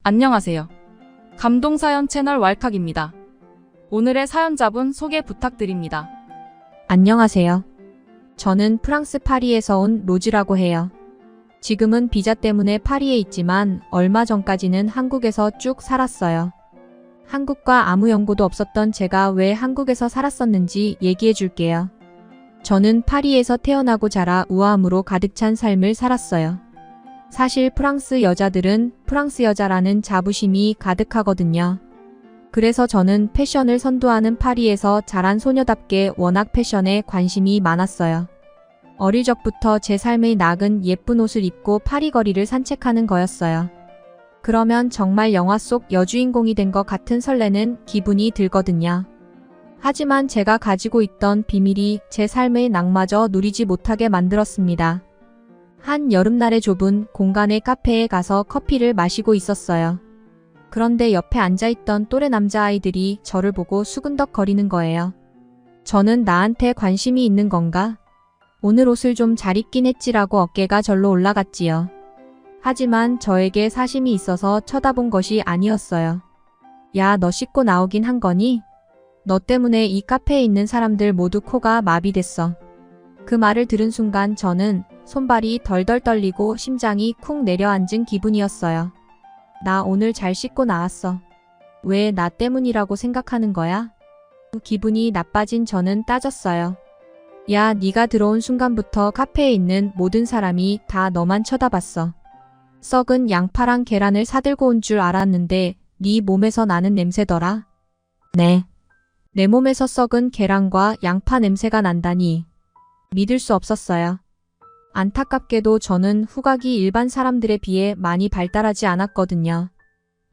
안녕하세요. 감동사연 채널 왈칵입니다. 오늘의 사연자분 소개 부탁드립니다. 안녕하세요. 저는 프랑스 파리에서 온 로즈라고 해요. 지금은 비자 때문에 파리에 있지만 얼마 전까지는 한국에서 쭉 살았어요. 한국과 아무 연고도 없었던 제가 왜 한국에서 살았었는지 얘기해 줄게요. 저는 파리에서 태어나고 자라 우아함으로 가득 찬 삶을 살았어요. 사실 프랑스 여자들은 프랑스 여자라는 자부심이 가득하거든요. 그래서 저는 패션을 선도하는 파리에서 자란 소녀답게 워낙 패션에 관심이 많았어요. 어릴 적부터 제 삶의 낙은 예쁜 옷을 입고 파리 거리를 산책하는 거였어요. 그러면 정말 영화 속 여주인공이 된 것 같은 설레는 기분이 들거든요. 하지만 제가 가지고 있던 비밀이 제 삶의 낙마저 누리지 못하게 만들었습니다. 한 여름날의 좁은 공간의 카페에 가서 커피를 마시고 있었어요. 그런데 옆에 앉아있던 또래 남자아이들이 저를 보고 수근덕거리는 거예요. 저는 나한테 관심이 있는 건가? 오늘 옷을 좀 잘 입긴 했지라고 어깨가 절로 올라갔지요. 하지만 저에게 사심이 있어서 쳐다본 것이 아니었어요. 야, 너 씻고 나오긴 한 거니? 너 때문에 이 카페에 있는 사람들 모두 코가 마비됐어. 그 말을 들은 순간 저는 손발이 덜덜 떨리고 심장이 쿵 내려앉은 기분이었어요. 나 오늘 잘 씻고 나왔어. 왜 나 때문이라고 생각하는 거야? 기분이 나빠진 저는 따졌어요. 야, 네가 들어온 순간부터 카페에 있는 모든 사람이 다 너만 쳐다봤어. 썩은 양파랑 계란을 사들고 온 줄 알았는데 네 몸에서 나는 냄새더라. 네. 내 몸에서 썩은 계란과 양파 냄새가 난다니. 믿을 수 없었어요. 안타깝게도 저는 후각이 일반 사람들에 비해 많이 발달하지 않았거든요.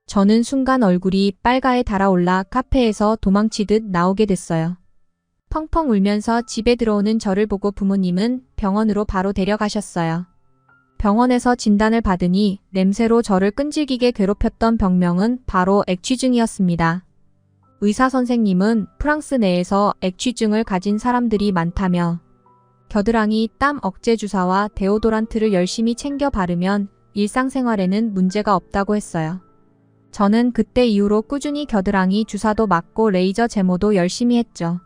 저는 순간 얼굴이 빨가에 달아올라 카페에서 도망치듯 나오게 됐어요. 펑펑 울면서 집에 들어오는 저를 보고 부모님은 병원으로 바로 데려가셨어요. 병원에서 진단을 받으니 냄새로 저를 끈질기게 괴롭혔던 병명은 바로 액취증이었습니다. 의사 선생님은 프랑스 내에서 액취증을 가진 사람들이 많다며 겨드랑이 땀 억제 주사와 데오도란트를 열심히 챙겨 바르면 일상생활에는 문제가 없다고 했어요. 저는 그때 이후로 꾸준히 겨드랑이 주사도 맞고 레이저 제모도 열심히 했죠.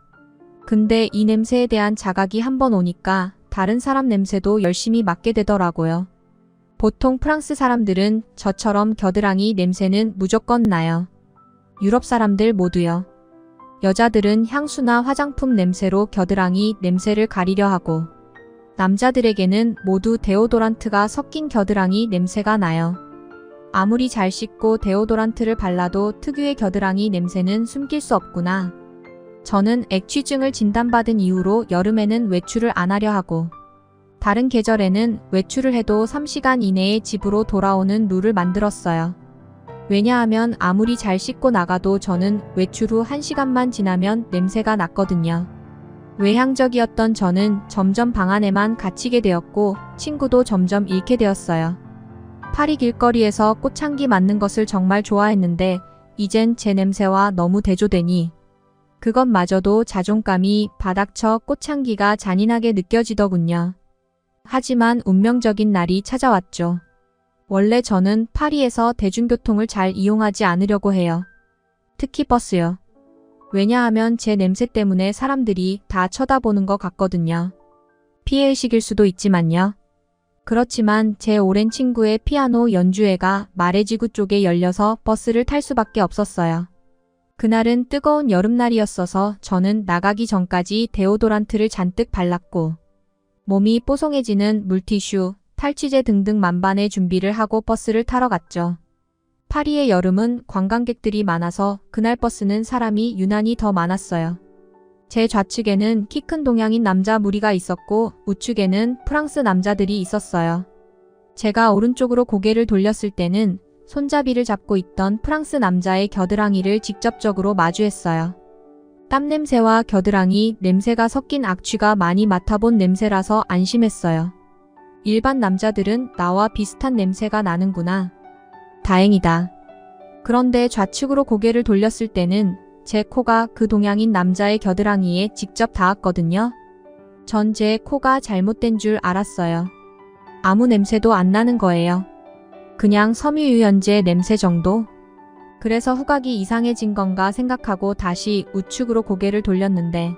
근데 이 냄새에 대한 자각이 한번 오니까 다른 사람 냄새도 열심히 맡게 되더라고요. 보통 프랑스 사람들은 저처럼 겨드랑이 냄새는 무조건 나요. 유럽 사람들 모두요. 여자들은 향수나 화장품 냄새로 겨드랑이 냄새를 가리려 하고 남자들에게는 모두 데오도란트가 섞인 겨드랑이 냄새가 나요. 아무리 잘 씻고 데오도란트를 발라도 특유의 겨드랑이 냄새는 숨길 수 없구나. 저는 액취증을 진단받은 이후로 여름에는 외출을 안 하려 하고 다른 계절에는 외출을 해도 3시간 이내에 집으로 돌아오는 룰을 만들었어요. 왜냐하면 아무리 잘 씻고 나가도 저는 외출 후 1시간만 지나면 냄새가 났거든요. 외향적이었던 저는 점점 방 안에만 갇히게 되었고 친구도 점점 잃게 되었어요. 파리 길거리에서 꽃향기 맡는 것을 정말 좋아했는데 이젠 제 냄새와 너무 대조되니 그것마저도 자존감이 바닥쳐 꽃향기가 잔인하게 느껴지더군요. 하지만 운명적인 날이 찾아왔죠. 원래 저는 파리에서 대중교통을 잘 이용하지 않으려고 해요. 특히 버스요. 왜냐하면 제 냄새 때문에 사람들이 다 쳐다보는 것 같거든요. 피해의식일 수도 있지만요. 그렇지만 제 오랜 친구의 피아노 연주회가 마레지구 쪽에 열려서 버스를 탈 수밖에 없었어요. 그날은 뜨거운 여름날이었어서 저는 나가기 전까지 데오도란트를 잔뜩 발랐고 몸이 뽀송해지는 물티슈, 탈취제 등등 만반의 준비를 하고 버스를 타러 갔죠. 파리의 여름은 관광객들이 많아서 그날 버스는 사람이 유난히 더 많았어요. 제 좌측에는 키 큰 동양인 남자 무리가 있었고 우측에는 프랑스 남자들이 있었어요. 제가 오른쪽으로 고개를 돌렸을 때는 손잡이를 잡고 있던 프랑스 남자의 겨드랑이를 직접적으로 마주했어요. 땀 냄새와 겨드랑이 냄새가 섞인 악취가 많이 맡아본 냄새라서 안심했어요. 일반 남자들은 나와 비슷한 냄새가 나는구나. 다행이다. 그런데 좌측으로 고개를 돌렸을 때는 제 코가 그 동양인 남자의 겨드랑이에 직접 닿았거든요. 전 제 코가 잘못된 줄 알았어요. 아무 냄새도 안 나는 거예요. 그냥 섬유유연제 냄새 정도? 그래서 후각이 이상해진 건가 생각하고 다시 우측으로 고개를 돌렸는데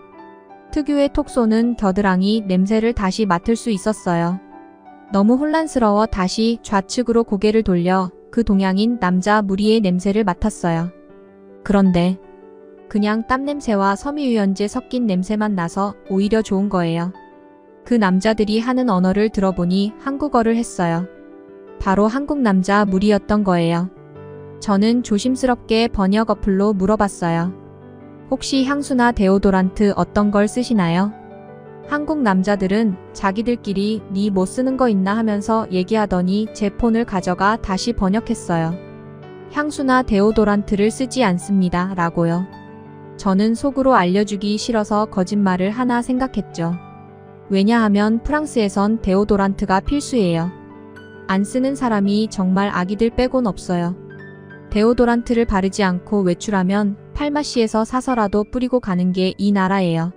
특유의 톡 쏘는 겨드랑이 냄새를 다시 맡을 수 있었어요. 너무 혼란스러워 다시 좌측으로 고개를 돌려 그 동양인 남자 무리의 냄새를 맡았어요. 그런데 그냥 땀 냄새와 섬유유연제 섞인 냄새만 나서 오히려 좋은 거예요. 그 남자들이 하는 언어를 들어보니 한국어를 했어요. 바로 한국 남자 무리였던 거예요. 저는 조심스럽게 번역 어플로 물어봤어요. 혹시 향수나 데오도란트 어떤 걸 쓰시나요? 한국 남자들은 자기들끼리 니 뭐 쓰는 거 있나 하면서 얘기하더니 제 폰을 가져가 다시 번역했어요. 향수나 데오도란트를 쓰지 않습니다. 라고요. 저는 속으로 알려주기 싫어서 거짓말을 하나 생각했죠. 왜냐하면 프랑스에선 데오도란트가 필수예요. 안 쓰는 사람이 정말 아기들 빼곤 없어요. 데오도란트를 바르지 않고 외출하면 팔마시에서 사서라도 뿌리고 가는 게 이 나라예요.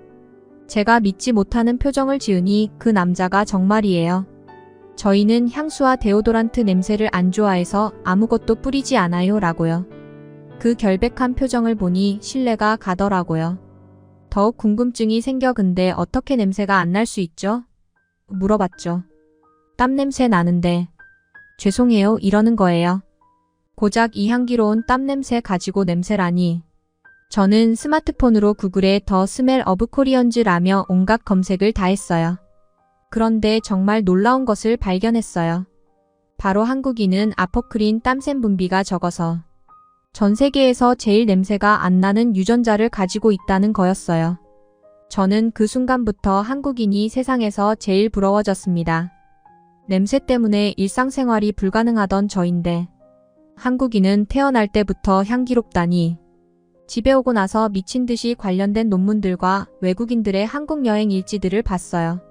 제가 믿지 못하는 표정을 지으니 그 남자가 정말이에요. 저희는 향수와 데오도란트 냄새를 안 좋아해서 아무것도 뿌리지 않아요. 라고요. 그 결백한 표정을 보니 신뢰가 가더라고요. 더욱 궁금증이 생겨 근데 어떻게 냄새가 안 날 수 있죠? 물어봤죠. 땀 냄새 나는데. 죄송해요 이러는 거예요. 고작 이 향기로운 땀 냄새 가지고 냄새라니. 저는 스마트폰으로 구글에 더 스멜 어브 코리언즈라며 온갖 검색을 다 했어요. 그런데 정말 놀라운 것을 발견했어요. 바로 한국인은 아포크린 땀샘 분비가 적어서 전 세계에서 제일 냄새가 안 나는 유전자를 가지고 있다는 거였어요. 저는 그 순간부터 한국인이 세상에서 제일 부러워졌습니다. 냄새 때문에 일상생활이 불가능하던 저인데 한국인은 태어날 때부터 향기롭다니. 집에 오고 나서 미친 듯이 관련된 논문들과 외국인들의 한국 여행 일지들을 봤어요.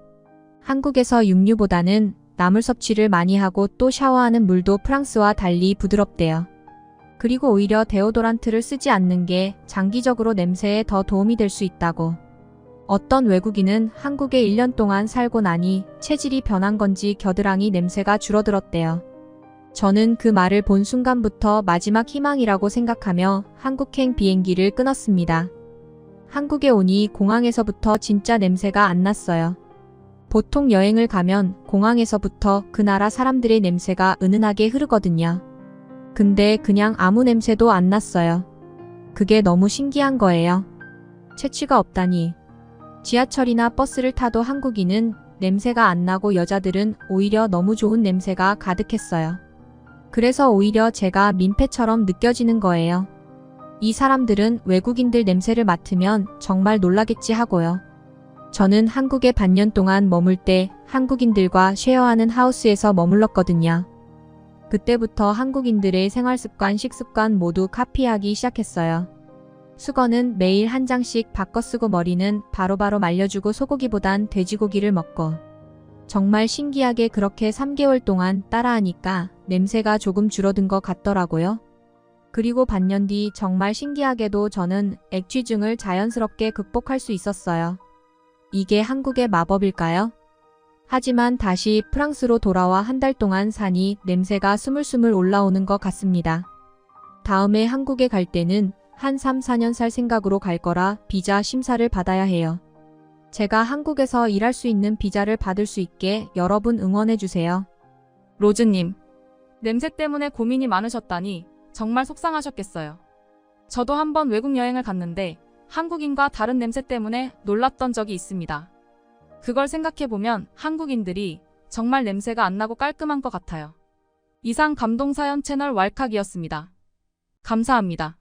한국에서 육류보다는 나물 섭취를 많이 하고 또 샤워하는 물도 프랑스와 달리 부드럽대요. 그리고 오히려 데오도란트를 쓰지 않는 게 장기적으로 냄새에 더 도움이 될 수 있다고. 어떤 외국인은 한국에 1년 동안 살고 나니 체질이 변한 건지 겨드랑이 냄새가 줄어들었대요. 저는 그 말을 본 순간부터 마지막 희망이라고 생각하며 한국행 비행기를 끊었습니다. 한국에 오니 공항에서부터 진짜 냄새가 안 났어요. 보통 여행을 가면 공항에서부터 그 나라 사람들의 냄새가 은은하게 흐르거든요. 근데 그냥 아무 냄새도 안 났어요. 그게 너무 신기한 거예요. 채취가 없다니. 지하철이나 버스를 타도 한국인은 냄새가 안 나고 여자들은 오히려 너무 좋은 냄새가 가득했어요. 그래서 오히려 제가 민폐처럼 느껴지는 거예요. 이 사람들은 외국인들 냄새를 맡으면 정말 놀라겠지 하고요. 저는 한국에 반년 동안 머물 때 한국인들과 쉐어하는 하우스에서 머물렀거든요. 그때부터 한국인들의 생활습관, 식습관 모두 카피하기 시작했어요. 수건은 매일 한 장씩 바꿔 쓰고 머리는 바로바로 말려주고 소고기보단 돼지고기를 먹고. 정말 신기하게 그렇게 3개월 동안 따라하니까 냄새가 조금 줄어든 것 같더라고요. 그리고 반년 뒤 정말 신기하게도 저는 액취증을 자연스럽게 극복할 수 있었어요. 이게 한국의 마법일까요? 하지만 다시 프랑스로 돌아와 한 달 동안 사니 냄새가 스물스물 올라오는 것 같습니다. 다음에 한국에 갈 때는 한 3, 4년 살 생각으로 갈 거라 비자 심사를 받아야 해요. 제가 한국에서 일할 수 있는 비자를 받을 수 있게 여러분 응원해주세요. 로즈님, 냄새 때문에 고민이 많으셨다니 정말 속상하셨겠어요. 저도 한번 외국 여행을 갔는데 한국인과 다른 냄새 때문에 놀랐던 적이 있습니다. 그걸 생각해보면 한국인들이 정말 냄새가 안 나고 깔끔한 것 같아요. 이상 감동사연 채널 왈칵이었습니다. 감사합니다.